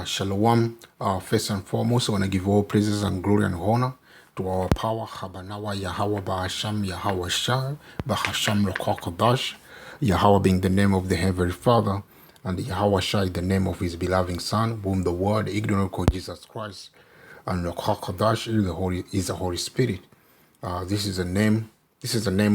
Shalom. First and foremost, I want to give all praises and glory and honor to our power, Habanawa, Yahweh, Bahasham, Yahweh Shai, Bahasham, Rokokodash, Yahweh being the name of the Heavenly Father, and Yahweh Shai, the name of his beloved Son, whom the Word, ignorant called Jesus Christ, and Rokokodash is the Holy Spirit. This is the name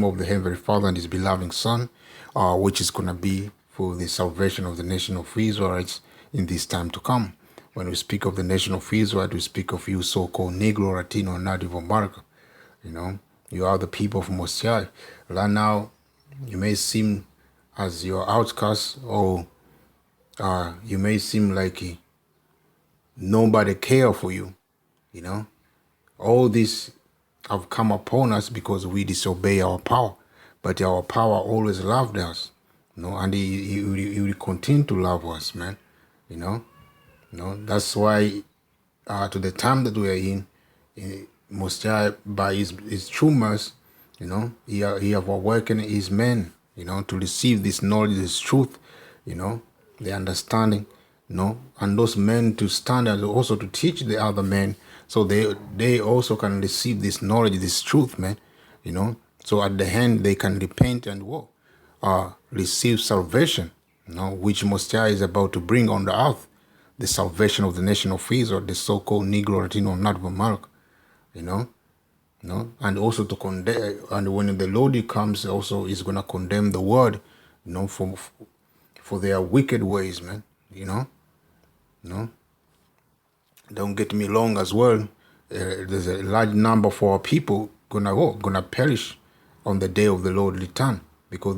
of the Heavenly Father and his beloved Son, which is going to be for the salvation of the nation of Israelites in this time to come. When we speak of the nation of Israel, we speak of you so-called Negro, Latino, and Native America. You are the people of Most High. Right now, you may seem as your outcast, or you may seem like nobody care for you. All this have come upon us because we disobey our power. But our power always loved us, and he will continue to love us, man. That's why to the time that we are in Most High, by his true mercy, he have awakened his men, to receive this knowledge, this truth, the understanding, and those men to stand and also to teach the other men, so they also can receive this knowledge, this truth, man, so at the end they can repent and receive salvation, which Most High is about to bring on the earth, the salvation of the nation of Israel, the so-called Negro, Latino, Native America, and also to condemn, and when the Lord comes, also is going to condemn the world, for their wicked ways, man, Don't get me wrong as well. There's a large number for our people gonna perish on the day of the Lord return, because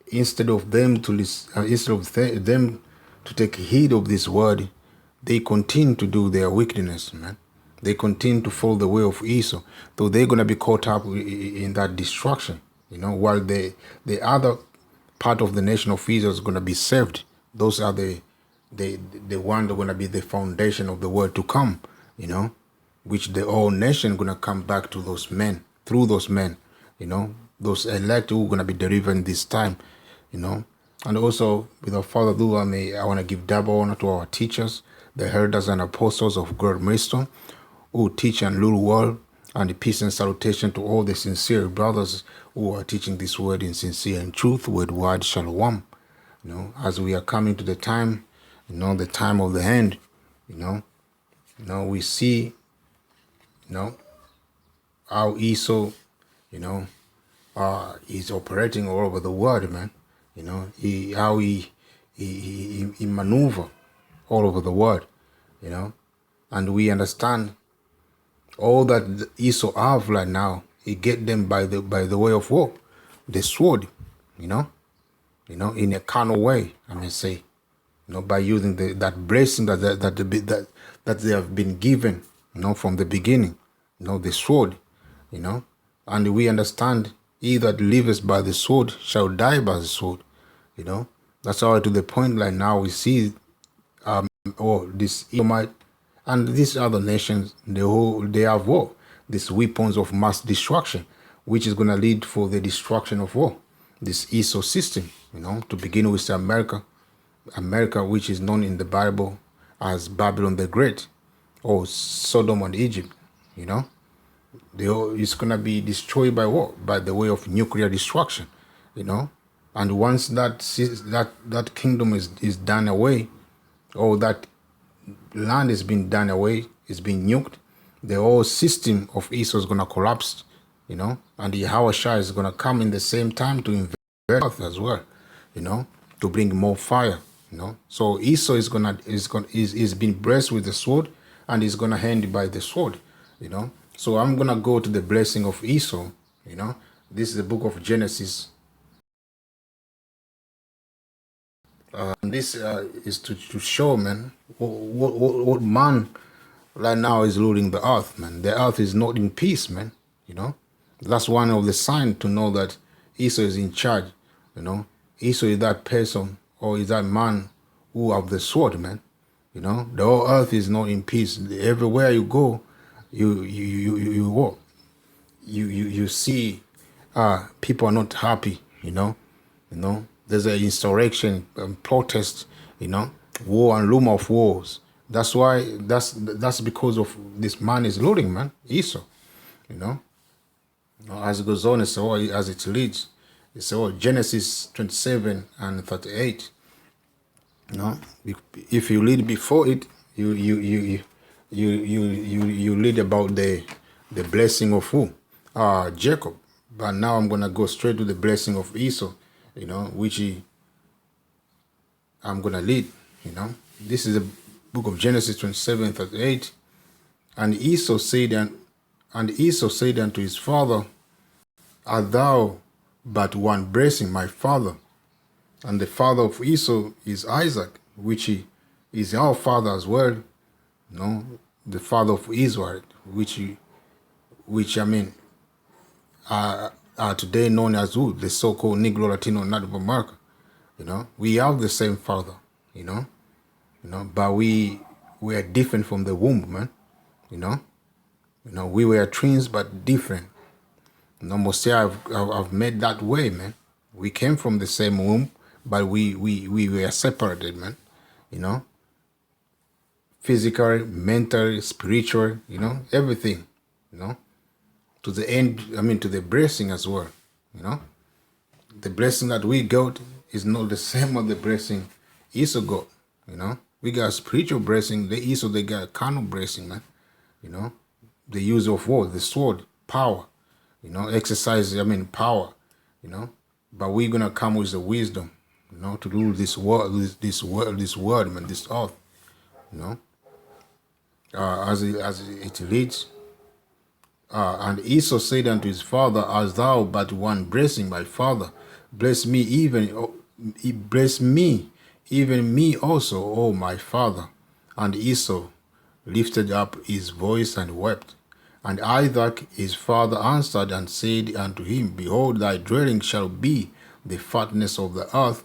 instead of them to take heed of this word, they continue to do their wickedness, man. They continue to follow the way of Esau, so they're gonna be caught up in that destruction, while the other part of the nation of Israel is gonna be saved. Those are the one that are gonna be the foundation of the world to come, which the whole nation gonna come back to those men, through those men, those elect who are gonna be delivering this time, And also, without further ado, I want to give double honor to our teachers, the elders and apostles of God Milestone, who teach and rule well, and the peace and salutation to all the sincere brothers who are teaching this word in sincere and truth with word shalom. As we are coming to the time, the time of the end, we see, how Esau, is operating all over the world, man. How he maneuver all over the world, and we understand all that Esau have right now. He get them by the way of war, the sword, in a carnal way. I may say, by using that blessing that they have been given, from the beginning, the sword, and we understand, he that liveth by the sword shall die by the sword, That's all to the point. Like now we see, this Edomite and these other nations, they have war, these weapons of mass destruction, which is going to lead for the destruction of war. This Esau system, to begin with America, which is known in the Bible as Babylon the Great, or Sodom and Egypt, it's going to be destroyed by what? By the way of nuclear destruction, And once that kingdom is done away, or that land has been done away, it's been nuked, the whole system of Esau is going to collapse, and the Yahweh Shai is going to come in the same time to invade earth as well, to bring more fire, So Esau is being blessed with the sword, and he's going to end by the sword, So I'm going to go to the blessing of Esau, This is the book of Genesis. This is to show, man, what man right now is ruling the earth, man. The earth is not in peace, man. That's one of the signs to know that Esau is in charge. Esau is that person, or is that man who have the sword, man. The whole earth is not in peace. Everywhere you go, you walk. You see, people are not happy. There's an insurrection, protest, war and rumor of wars, That's why, that's because of this man is looting, man, Esau, you know. As it goes on, it's as it leads, it's Genesis 27 and 38. You know, if you read before it, you read about the blessing of who? Jacob. But now I'm gonna go straight to the blessing of Esau, you know, which I'm gonna lead. You know, this is the book of Genesis 27:38. And Esau said unto his father, Art thou but one blessing, my father? And the father of Esau is Isaac, which is our father as well. You know, the father of Israel, which I mean are today known as who? The so-called Negro Latino Native America. You know, we have the same father. You know, but we are different from the womb, man. You know, we were twins but different. You know, Mosiah I've made that way, man. We came from the same womb, but we were separated, man. You know, physically, mentally, spiritual, you know, everything, you know, to the end, I mean, to the blessing as well, you know. The blessing that we got is not the same as the blessing Esau got, you know. We got spiritual blessing, the Esau, they got carnal blessing, man, you know. The use of what? The sword, power, you know, exercise, I mean, power, you know. But we're going to come with the wisdom, you know, to rule this world, this world, man, this earth, you know. As it reads, and Esau said unto his father, As thou but one blessing, my father, bless me even me also, O my father. And Esau lifted up his voice and wept. And Isaac his father answered and said unto him, Behold, thy dwelling shall be the fatness of the earth,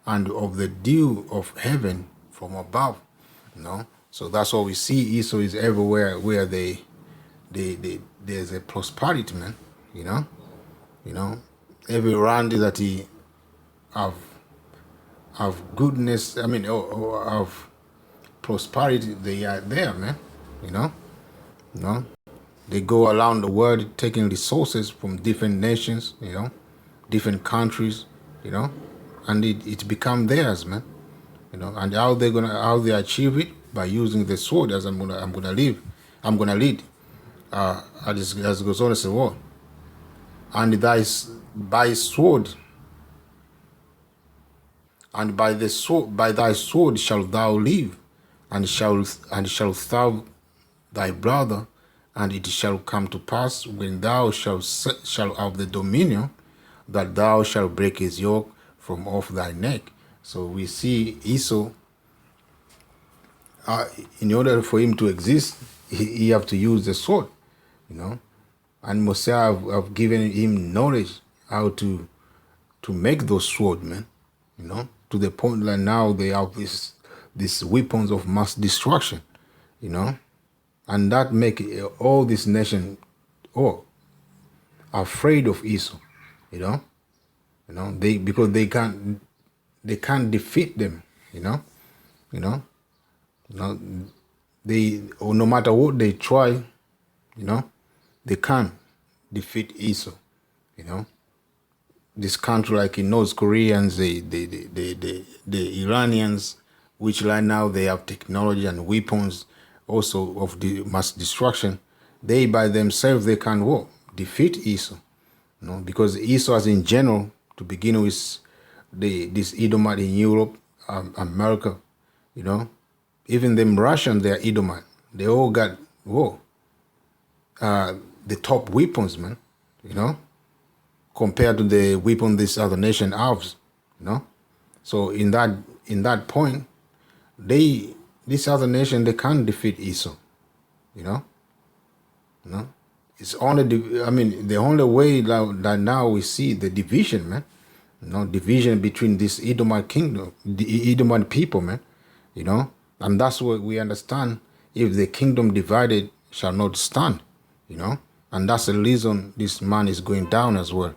and of the dew of heaven from above. You know, so that's what we see. Esau is everywhere where there's a prosperity, man. You know, every land that he have goodness. I mean, or of prosperity, they are there, man. You know, they go around the world taking resources from different nations, you know, different countries, you know, and it become theirs, man. You know, and how they achieve it? By using the sword, as I'm gonna lead. As it goes on, as a war. And by sword, and by thy sword shalt thou live, and shall serve thy brother, and it shall come to pass when thou shalt have the dominion, that thou shalt break his yoke from off thy neck. So we see Esau, in order for him to exist, he have to use the sword, you know. And Mosiah have given him knowledge how to make those swords, man, you know, to the point that now they have these weapons of mass destruction, you know, and that make all this nation afraid of Esau, you know, because they can't defeat them, you know, they, or no matter what they try, you know, they can't defeat Esau, you know. This country, like in North Koreans, the Iranians, which right now they have technology and weapons also of the mass destruction, they by themselves, they can defeat Esau, you know, because Esau, as in general, to begin with, this Edomite in Europe, America, you know, even them Russians, they are Edomite. They all got the top weapons, man, you know, compared to the weapon this other nation has, you know. So in that point, this other nation, they can't defeat Esau, you know. It's only the only way that now we see the division, man, you know, division between this Edomite kingdom, the Edomite people, man, you know, and that's what we understand. If the kingdom divided shall not stand, you know, and that's the reason this man is going down as well.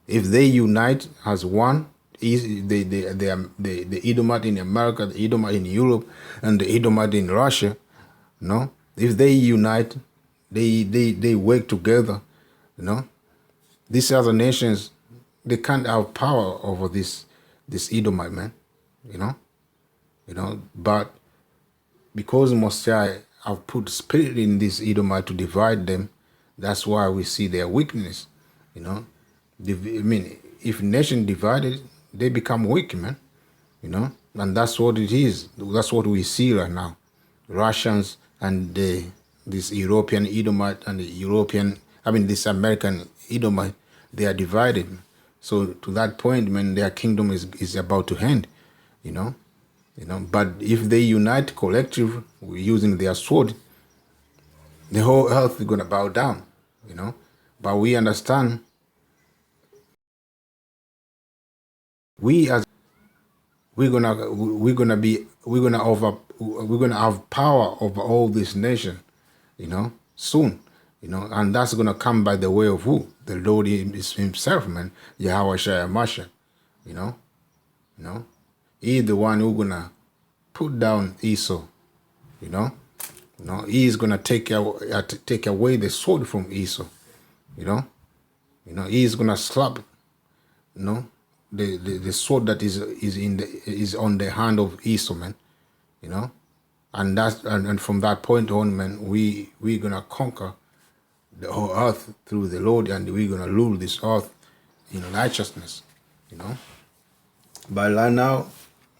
If they unite as one, the Edomite in America, the Edomite in Europe, and the Edomite in Russia, if they unite, they work together, these other nations, they can't have power over this Edomite, man, but because Mosiah have put spirit in this Edomite to divide them, that's why we see their weakness, if nation divided, they become weak, man, and that's what it is. That's what we see right now. Russians and this European Edomite and this American Edomite, they are divided. So to that point, man, their kingdom is about to end, But if they unite collective using their sword, the whole earth is gonna bow down, But we understand we're gonna have power over all this nation, soon, and that's gonna come by the way of who? The Lord himself, man, Yahweh Shai Masha, He's the one who's gonna put down Esau, He's gonna take away the sword from Esau, He's gonna slap, the sword that is on the hand of Esau, man, and that's and from that point on, man, we're gonna conquer the whole earth through the Lord, and we're gonna rule this earth in righteousness, But right now,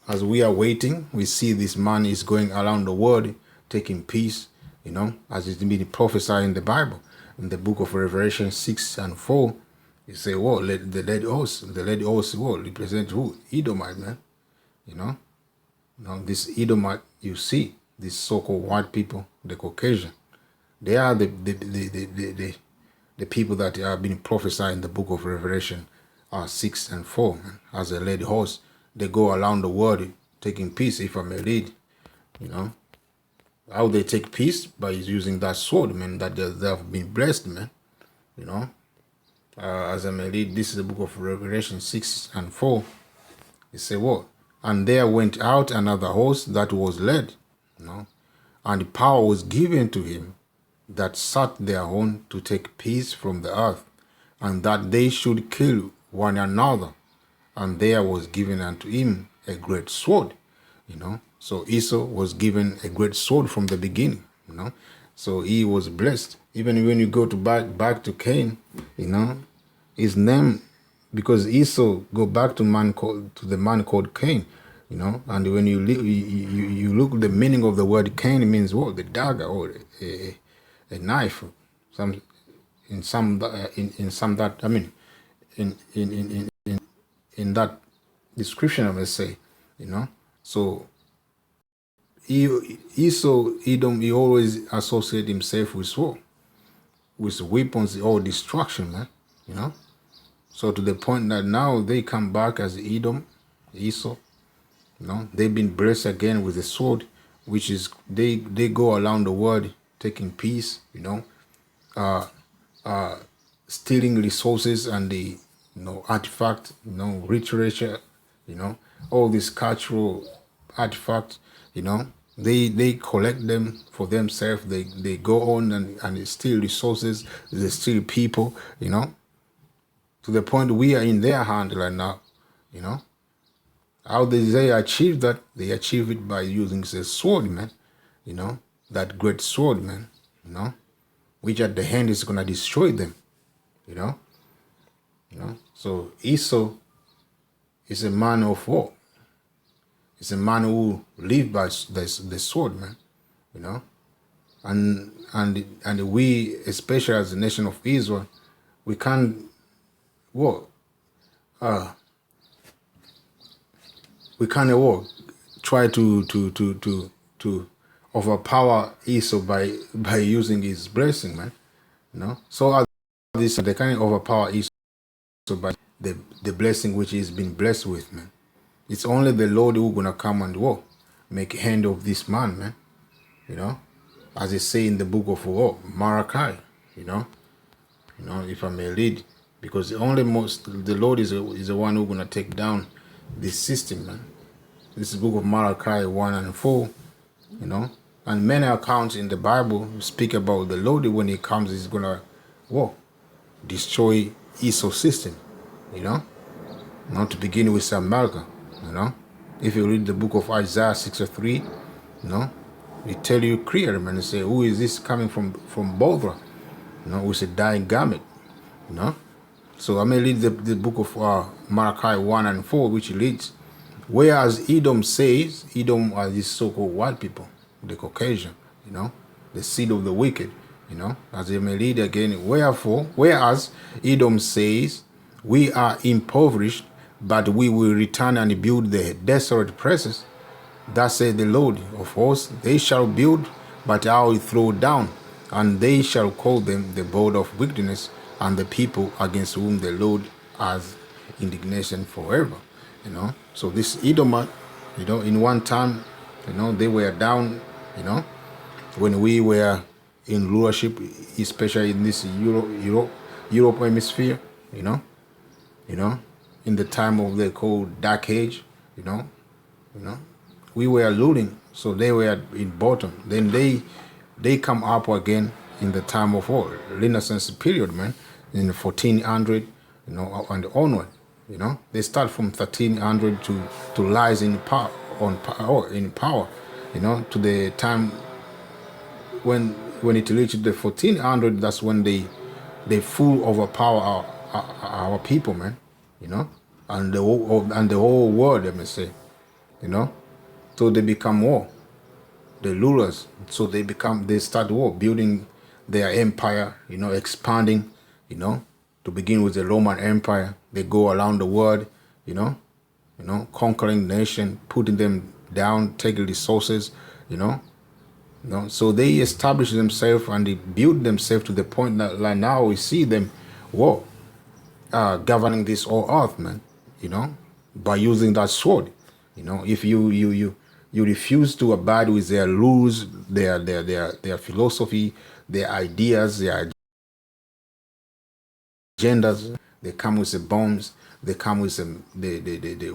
as we are waiting, we see this man is going around the world taking peace, as it's been prophesied in the Bible, in the book of Revelation 6:4. You say, well, the red horse will represent who? Edomite, man. This Edomite, you see, these so-called white people, the Caucasian, they are the people that are being prophesied in the book of Revelation 6:4, man. As a red horse, they go around the world taking peace, if I may read, How they take peace? By using that sword, man, that they have been blessed, man, as I may read, this is the book of Revelation 6:4. It says what? And there went out another horse that was led, and power was given to him that sat thereon to take peace from the earth, and that they should kill one another. And there was given unto him a great sword, So Esau was given a great sword from the beginning, So he was blessed. Even when you go to back to Cain, his name, because Esau go back to the man called Cain, and when you look, the meaning of the word Cain means what? The dagger or a knife. In that description, I may say, So Esau, Edom, he always associate himself with war, with weapons or destruction, man, So to the point that now they come back as Edom, Esau, they've been blessed again with the sword, which is they go around the world taking peace, stealing resources and the artifact, literature, all these cultural artifacts, they collect them for themselves. They go on and steal resources, they steal people, to the point we are in their hand right now, How they achieve that? They achieve it by using the sword, man, that great sword, man, which at the end is gonna destroy them, So Esau is a man of war. He's a man who lived by the sword, man, and we, especially as the nation of Israel, we can't try to overpower Esau by using his blessing, man. So they can't overpower Esau by the blessing which he's been blessed with, man. It's only the Lord who's gonna come and make hand of this man, man. As they say in the book of Malachi, if I may read, because the Lord is the one who's gonna take down this system, man. This is book of Malachi 1 and 4, you know. And many accounts in the Bible speak about the Lord when he comes, he's gonna destroy Esau's system, you know. Not to begin with America, you know. If you read the book of Isaiah 63, you know, it tell you clearly, man, say, who is this coming from Botha? You know, with a dying garment, you know. So I may read the book of Malachi 1 and 4, which reads, whereas Edom says, Edom are these so-called white people, the Caucasian, you know, the seed of the wicked, you know, as you may read again, whereas Edom says, we are impoverished, but we will return and build the desolate places. Thus saith the Lord of hosts, they shall build, but I will throw down, and they shall call them the board of wickedness, and the people against whom the Lord has indignation forever. You know, so this Edomite, you know, in one time, you know, they were down, you know, when we were in rulership, especially in this Europe hemisphere, you know, in the time of the cold dark age, you know, we were looting, so they were in bottom. Then they come up again in the time of Renaissance period, man, in the 1400, you know, and onward. You know, they start from 1300 to rise in power, in power, you know, to the time when it reached the 1400. That's when they full overpower our people, man, you know, and the whole world, let me say, you know. So they become war, the rulers. So they start war, building their empire, you know, expanding, you know. To begin with the Roman Empire, they go around the world, you know, conquering nation, putting them down, taking resources, you know. So they establish themselves and they build themselves to the point that like now we see them, governing this whole earth, man, you know, by using that sword. You know, if you refuse to abide with their rules, their philosophy, their ideas, their agendas, they come with the bombs, they come with the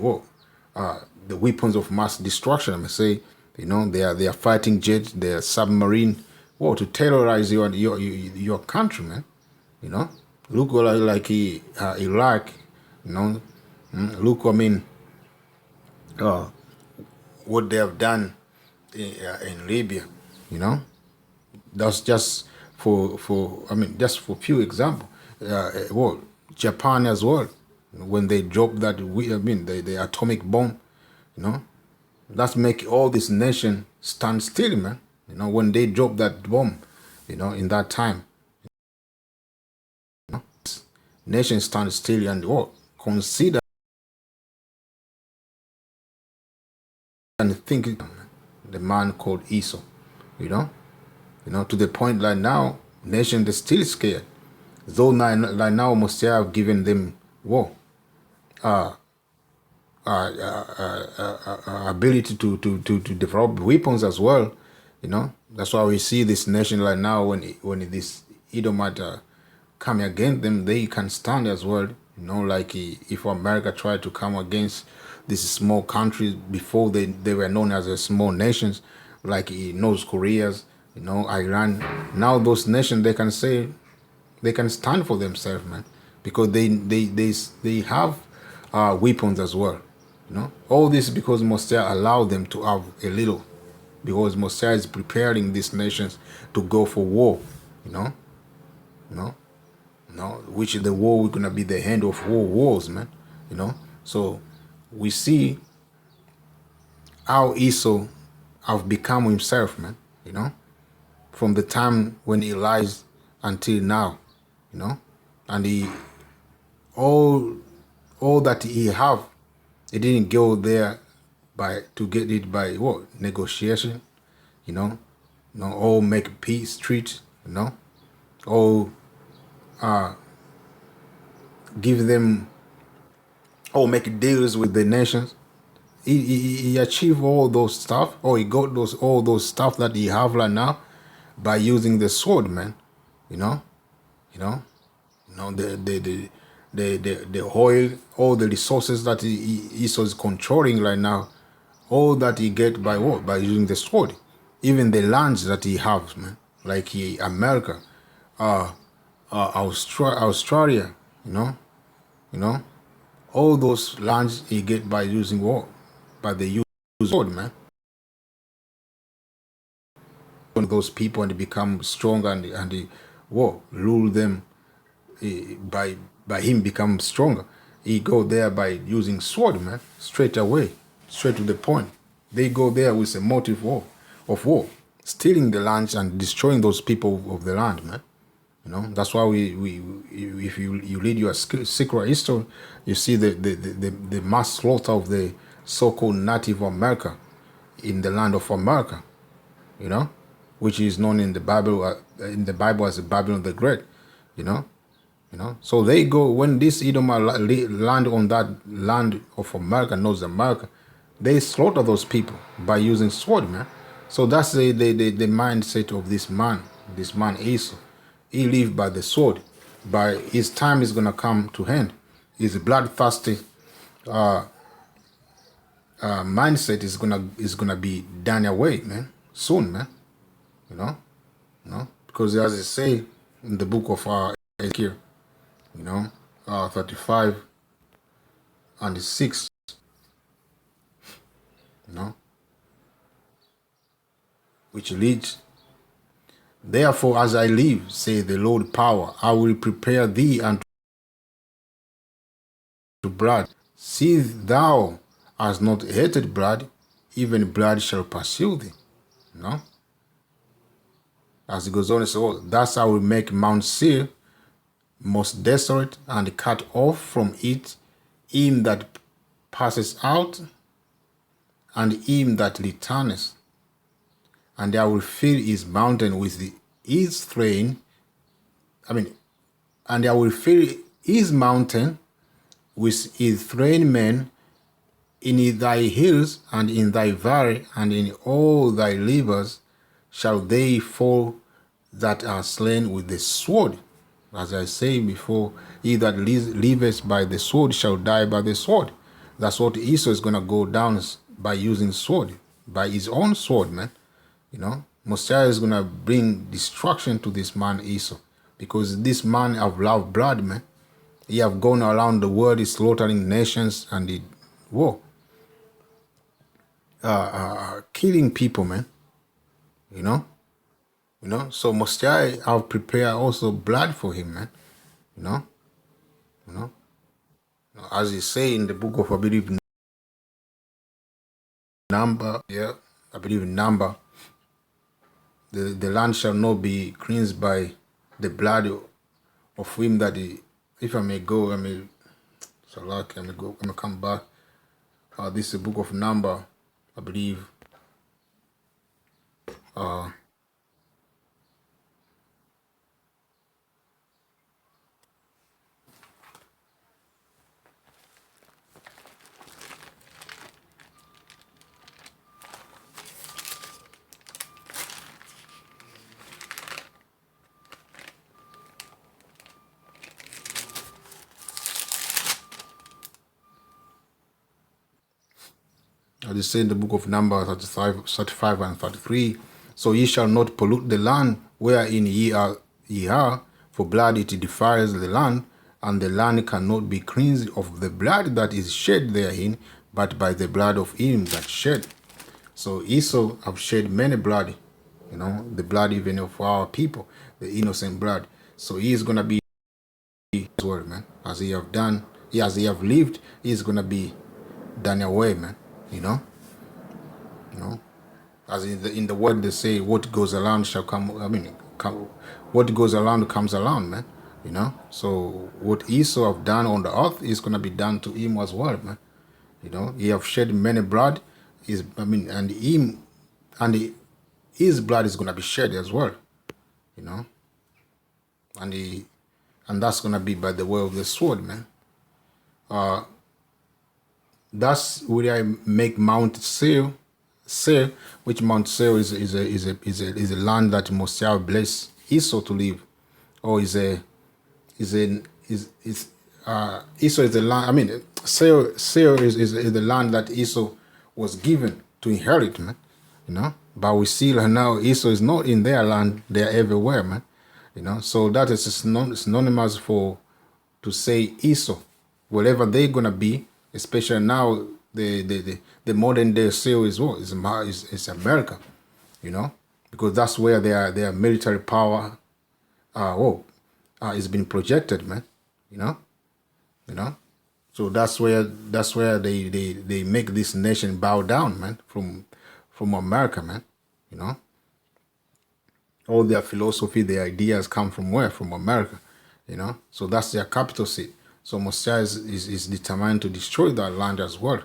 weapons of mass destruction. I may say, you know, they are fighting jets, they are submarine, to terrorize your country, man. You know, look like Iraq, you know, look, I mean, what they have done in Libya, you know. That's just for I mean, just for few example. Japan as well, when they drop that, the atomic bomb, you know, that's make all this nation stand still, man. You know, when they drop that bomb, you know, in that time, you know, nation stand still and consider and think the man called Esau, you know, to the point like now, nation is still scared. Though like now must have given them ability to develop weapons as well, you know. That's why we see this nation like now when this Edomite come against them, they can stand as well, you know. Like if America tried to come against these small countries before they were known as a small nations, like North Korea's, you know, Iran. Now those nations, they can say they can stand for themselves, man, because they have weapons as well, you know. All this because Mosiah allowed them to have a little, because Mosiah is preparing these nations to go for war, you know, which the war we're gonna be the end of all wars, man, you know. So we see how Esau have become himself, man, you know, from the time when he lies until now, you know, and he all that he have, he didn't go there to get it by negotiation, you know, all make peace treaty, you know, all give them, all make deals with the nations. He achieved all those stuff, or he got all those stuff that he have right now by using the sword, man, you know, the the oil, all the resources that Esau is controlling right now, all that he get by what? By using the sword. Even the lands that he has, man, like America, Australia, you know, all those lands he get by using what? By the use of sword, man. Those people and they become strong and they what? Rule them by him become stronger. He go there by using sword, man, straight away, straight to the point. They go there with a motive of war, stealing the land and destroying those people of the land, man. That's why we if you read your secret history, you see the mass slaughter of the so-called Native America in the land of America, which is known in the Bible as the Babylon the Great, you know. So they go when this Edomite land on that land of America, North America, they slaughter those people by using sword, man. So that's the mindset of this man Esau. He live by the sword. By his time is gonna come to end. His bloodthirsty mindset is gonna be done away, man, soon, man. Because as it say in the book of Ezekiel, 35 and 6, which reads, "Therefore, as I live, say the Lord power, I will prepare thee unto blood. See thou hast not hated blood, even blood shall pursue thee." As it goes on, it says, "Oh, thus I will make Mount Seir most desolate, and cut off from it him that passes out, and him that returneth. And I will fill his mountain with his train." And I will fill his mountain with his trained men in thy hills and in thy valley and in all thy rivers shall they fall that are slain with the sword. As I say before, he that liveth by the sword shall die by the sword. That's what Esau is going to go down by using sword, by his own sword, man. Messiah is going to bring destruction to this man Esau, because this man have loved blood, man. He have gone around the world slaughtering nations and he killing people, man. So Messiah have prepared also blood for him, man. As he say in the book of, I believe, Number, Number, the land shall not be cleansed by the blood of him that if I may go, I'm gonna come back. This is the book of Number, I believe. As it says in the book of Numbers 35 and 33, "So ye shall not pollute the land wherein ye are, for blood it defiles the land, and the land cannot be cleansed of the blood that is shed therein, but by the blood of him that shed." So Esau have shed many blood, the blood even of our people, the innocent blood. So he is gonna be as well, man. As he have done, as he have lived, he is gonna be done away, man. As in the word they say, what goes around shall come. What goes around comes around, man. So what Esau have done on the earth is gonna be done to him as well, man. He have shed many blood. His blood is gonna be shed as well. And that's gonna be by the way of the sword, man. That's where I make Mount Seir, which Mount Seir is a land that Mosiah bless Esau to live, or is Esau is the land. I mean, Seir is the land that Esau was given to inherit, man. You know, but we see now Esau is not in their land; they're everywhere, man. You know, so that is synonymous for to say Esau, wherever they're gonna be, especially now the modern day Seir is what is America, you know, because that's where their military power is being projected, man, you know. So that's where they make this nation bow down, man, from America, man, you know. All their philosophy, their ideas come from where? From America, you know. So that's their capital seat. So Messiah is determined to destroy that land as well.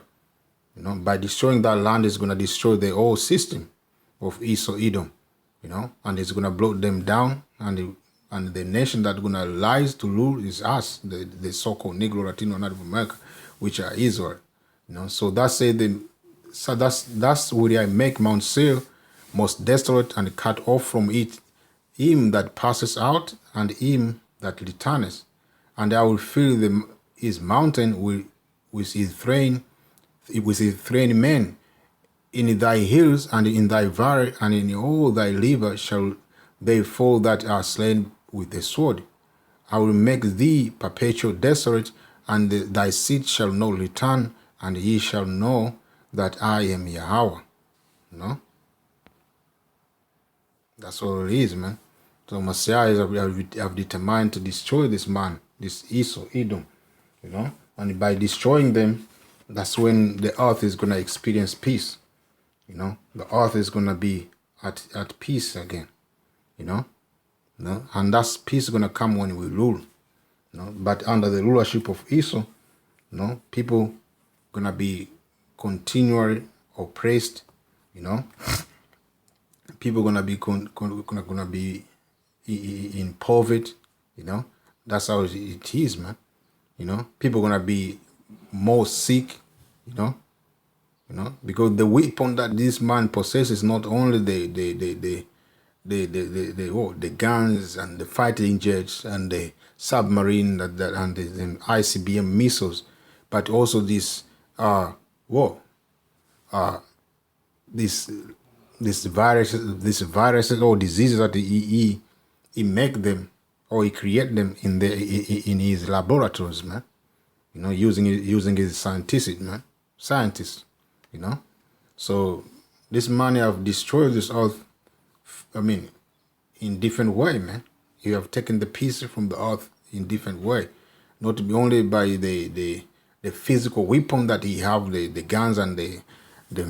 You know, by destroying that land, it's going to destroy the whole system of Esau, Edom, you know, and it's going to blow them down. And the nation that's going to rise to rule is us, the so-called Negro, Latino, Native America, which are Israel. You know, so that's where I make Mount Seir most desolate and cut off from it him that passes out and him that returneth. And I will fill his mountain with his train men. In thy hills and in thy valley and in all thy river shall they fall that are slain with the sword. I will make thee perpetual desolate, and thy seed shall not return, and ye shall know that I am Yahweh. You know? That's all it is, man. So Messiah have determined to destroy this man, this Esau, Edom, you know. And by destroying them, that's when the earth is going to experience peace, you know. The earth is going to be at peace again, you know. And that's peace going to come when we rule, you know. But under the rulership of Esau, you know, people going to be continually oppressed, you know. People gonna be in poverty, you know. That's how it is, man. You know, people gonna be more sick, you know, because the weapon that this man possesses not only the guns and the fighting jets and the submarine and the ICBM missiles, but also this this viruses or diseases that he make them or he create them in his laboratories, man. You know, using his scientists, you know. So this man have destroyed this earth. I mean, in different way, man. You have taken the pieces from the earth in different way, not only by the physical weapon that he have, the guns and the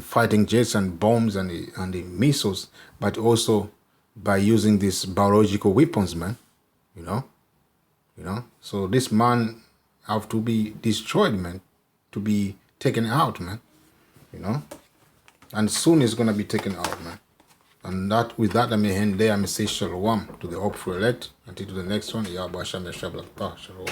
fighting jets and bombs and the missiles, but also by using these biological weapons, man. You know. So this man have to be destroyed, man, to be taken out, man. You know, and soon it's gonna be taken out, man. And with that, I may end there. I may say shalom to the hopeful elect. Until to the next one, Yahweh Hashem Yashablah. Shalom.